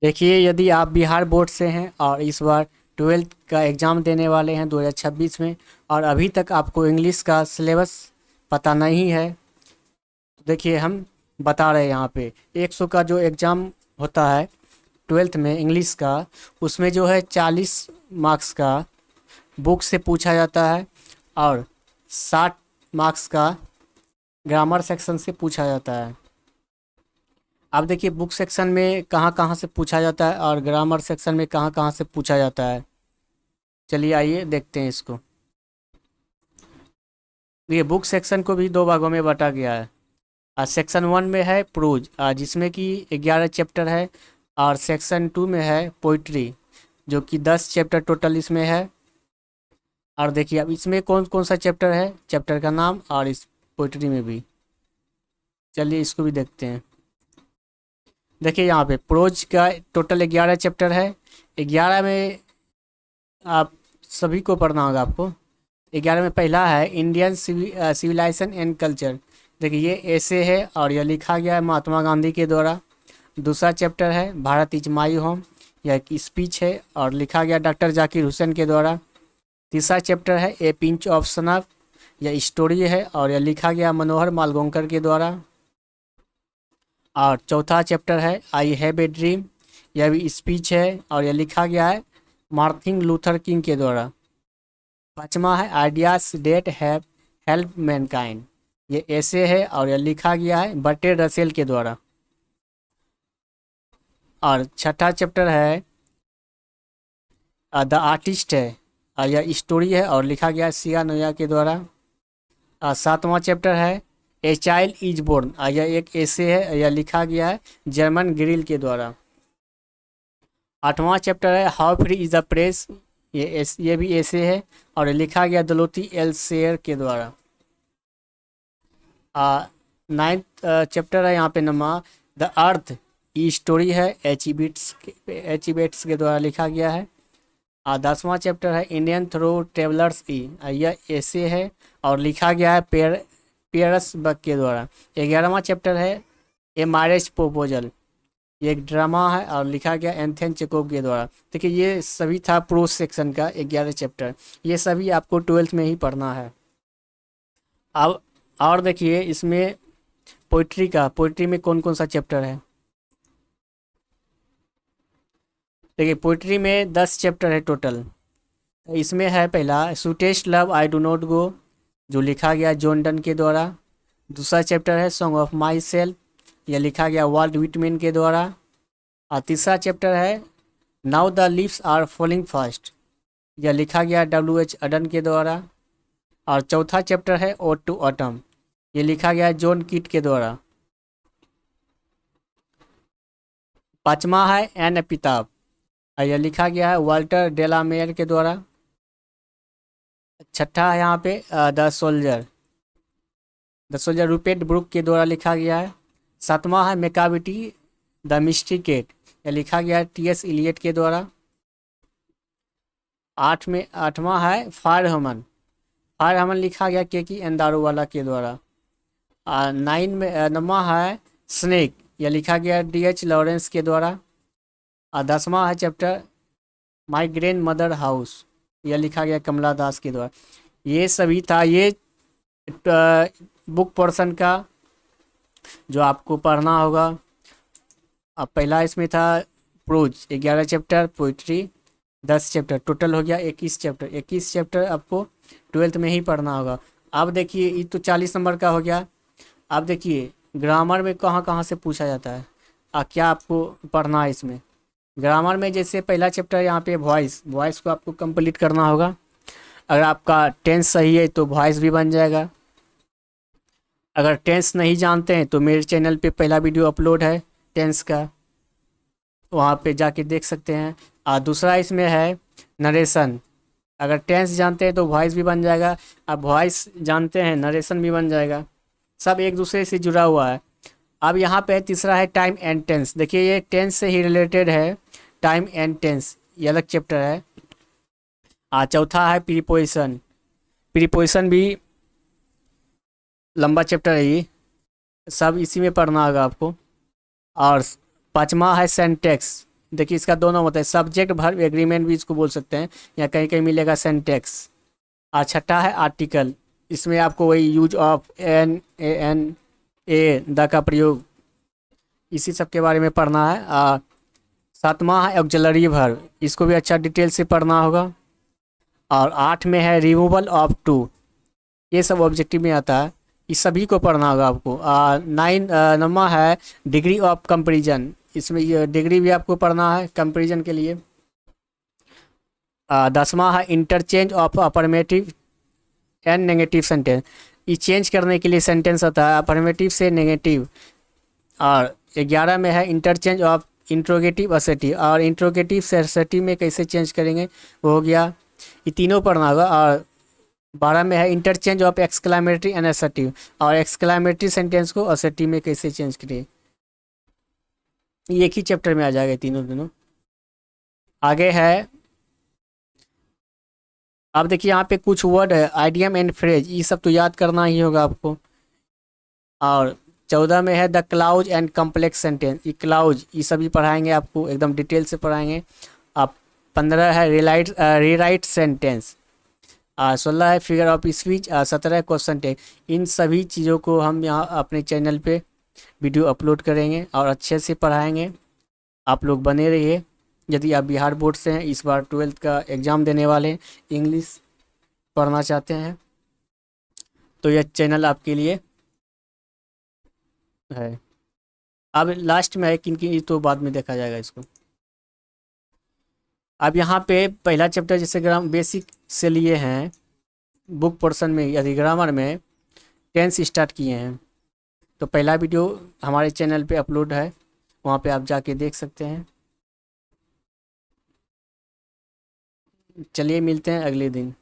देखिए, यदि आप बिहार बोर्ड से हैं और इस बार ट्वेल्थ का एग्ज़ाम देने वाले हैं 2026 में, और अभी तक आपको इंग्लिश का सिलेबस पता नहीं है, तो देखिए हम बता रहे हैं यहाँ पे 100 का जो एग्ज़ाम होता है ट्वेल्थ में इंग्लिश का, उसमें जो है 40 मार्क्स का बुक से पूछा जाता है और 60 मार्क्स का ग्रामर सेक्शन से पूछा जाता है। आप देखिए बुक सेक्शन में कहाँ कहाँ से पूछा जाता है और ग्रामर सेक्शन में कहाँ कहाँ से पूछा जाता है। चलिए आइए देखते हैं इसको। ये बुक सेक्शन को भी दो भागों में बांटा गया है। सेक्शन 1 में है प्रोज, जिसमें कि 11 चैप्टर है, और सेक्शन 2 में है पोइट्री, जो कि 10 चैप्टर टोटल इसमें है। और देखिए अब इसमें कौन कौन सा चैप्टर है, चैप्टर का नाम, और इस पोइट्री में भी। चलिए इसको भी देखते हैं। देखिए यहाँ पे प्रोज का टोटल 11 चैप्टर है। 11 में आप सभी को पढ़ना होगा आपको। 11 में पहला है इंडियन सिविलाइजेशन एंड कल्चर। देखिए ये ऐसे है और यह लिखा गया है महात्मा गांधी के द्वारा। दूसरा चैप्टर है भारत इज माई होम, यह एक स्पीच है और लिखा गया डॉक्टर जाकिर हुसैन के द्वारा। तीसरा चैप्टर है ए पिंच ऑफ सनफ, यह स्टोरी है और यह लिखा गया मनोहर मालगोंकर के द्वारा। और चौथा चैप्टर है आई हैव ए ड्रीम, यह भी स्पीच है और यह लिखा गया है मार्टिन लूथर किंग के द्वारा। पांचवा है ideas that have help mankind, ये ऐसे है और यह लिखा गया है बर्ट्रेड रसेल के द्वारा। और छठा चैप्टर है द आर्टिस्ट है, यह स्टोरी है और लिखा गया है सिया नोया के द्वारा। सातवां चैप्टर है ए चाइल्ड इज बोर्न, यह एक ऐसे है, यह लिखा गया है जर्मन ग्रिल के द्वारा। आठवां चैप्टर है how free is the press, ये भी ऐसे है और लिखा गया दलोती एल शेयर के द्वारा। नाइन्थ चैप्टर है यहाँ पे नमा द अर्थ, ई स्टोरी है एच के द्वारा लिखा गया है। 10वां चैप्टर है इंडियन थ्रो ट्रेवलर्स ई, यह ऐसे है और लिखा गया है पियर्स बक के द्वारा। 11वां चैप्टर है ए मैरिज प्रपोजल, ये एक ड्रामा है और लिखा गया एंथन चेकोव के द्वारा। देखिए ये सभी था प्रोज सेक्शन का 11 चैप्टर, ये सभी आपको ट्वेल्थ में ही पढ़ना है। अब और देखिए इसमें पोइट्री में कौन कौन सा चैप्टर है। देखिए पोइट्री में 10 चैप्टर है टोटल। इसमें है पहला sweetest love I do not go, जो लिखा गया जॉन डन के द्वारा। दूसरा चैप्टर है सॉन्ग ऑफ माई सेल्फ, यह लिखा गया वाल्ट विटमैन के द्वारा। और तीसरा चैप्टर है now the leaves are falling fast, यह लिखा गया W.H. अडन के द्वारा। और चौथा चैप्टर है ओड टू ऑटम, ये लिखा गया जॉन कीट के द्वारा। पांचवा है एन एपिताफ, यह लिखा गया है वाल्टर डेलामेयर के द्वारा। छठा है यहाँ पे द सोल्जर रूपेट ब्रुक के द्वारा लिखा गया है। सातवां है मेकाविटी द मिस्टिकेट, यह लिखा गया है T.S. इलियट के द्वारा। आठवां है फायर हमन लिखा गया के एंदारोवाला के द्वारा। 9वां है स्नेक, यह लिखा गया D.H. लॉरेंस के द्वारा। 10वां है chapter my grand mother house, यह लिखा गया कमला दास के द्वारा। ये सभी था ये बुक पोर्शन का जो आपको पढ़ना होगा। अब पहला इसमें था prose 11 chapter, poetry 10 chapter, total हो गया 21 चैप्टर आपको ट्वेल्थ में ही पढ़ना होगा। अब देखिए ये तो 40 नंबर का हो गया। अब देखिए ग्रामर में कहाँ कहाँ से पूछा जाता है, क्या आपको पढ़ना है इसमें। ग्रामर में जैसे पहला चैप्टर यहाँ पे वॉइस को आपको कंप्लीट करना होगा। अगर आपका टेंस सही है तो वॉइस भी बन जाएगा। अगर टेंस नहीं जानते हैं तो मेरे चैनल पे पहला वीडियो अपलोड है टेंस का, वहाँ पे जाके देख सकते हैं। और दूसरा इसमें है नरेशन, अगर टेंस जानते हैं तो वॉइस भी बन जाएगा, अब वॉइस जानते हैं नरेशन भी बन जाएगा, सब एक दूसरे से जुड़ा हुआ है। अब यहाँ पे तीसरा है टाइम एंड टेंस, देखिए ये टेंस से ही रिलेटेड है, टाइम एंड टेंस ये अलग चैप्टर है। चौथा है प्रीपोजिशन भी लंबा चैप्टर है, ये सब इसी में पढ़ना होगा आपको। और पांचवा है सेंटेक्स, देखिए इसका दोनों होता है, सब्जेक्ट वर्ब एग्रीमेंट भी इसको बोल सकते हैं, या कहीं कहीं मिलेगा सेंटेक्स। और छठा है आर्टिकल, इसमें आपको वही use of an a an a the का प्रयोग, इसी सब के बारे में पढ़ना है। सातवां है ऑक्सिलरी वर्ब, इसको भी अच्छा डिटेल से पढ़ना होगा। और 8 में है रिमूवल ऑफ टू, ये सब ऑब्जेक्टिव में आता है, इस सभी को पढ़ना होगा आपको। 9वां है डिग्री ऑफ कंपेरिजन, इसमें ये डिग्री भी आपको पढ़ना है कंपेरिजन के लिए। 10वां है interchange of affirmative and negative sentence, ये चेंज करने के लिए सेंटेंस होता है अफर्मेटिव से नेगेटिव। और 11 में है इंटरचेंज ऑफ इंट्रोगेटिव असेटिव, और इंट्रोगेटिव से असेटिव में कैसे चेंज करेंगे वो हो गया, ये तीनों पढ़ना होगा। और 12 में है interchange of exclamatory and assertive, और एक्सक्लामेटरी सेंटेंस को असेटिव में कैसे चेंज करिए, ये एक ही चैप्टर में आ जाएगा तीनों दिनों। आगे है, अब देखिए यहाँ पे कुछ वर्ड है आइडियम एंड फ्रेज, ये सब तो याद करना ही होगा आपको। और 14 में है the clause and complex sentence, ये क्लाउज ये सभी पढ़ाएंगे आपको, एकदम डिटेल से पढ़ाएंगे आप। 15 है रीराइट सेंटेंस। 16 है फिगर ऑफ स्पीच। 17 है क्वेश्चन टैग। इन सभी चीज़ों को हम यहाँ अपने चैनल पे वीडियो अपलोड करेंगे और अच्छे से पढ़ाएंगे, आप लोग बने रहिए। यदि आप बिहार बोर्ड से हैं, इस बार 12th का एग्ज़ाम देने वाले हैं, इंग्लिश पढ़ना चाहते हैं, तो यह चैनल आपके लिए है। अब लास्ट में है किन किन, तो बाद में देखा जाएगा इसको। अब यहाँ पे पहला चैप्टर जैसे बेसिक से लिए हैं बुक पोर्शन में, यदि ग्रामर में टेंस स्टार्ट किए हैं, तो पहला वीडियो हमारे चैनल पे अपलोड है, वहाँ पे आप जाके देख सकते हैं। चलिए मिलते हैं अगले दिन।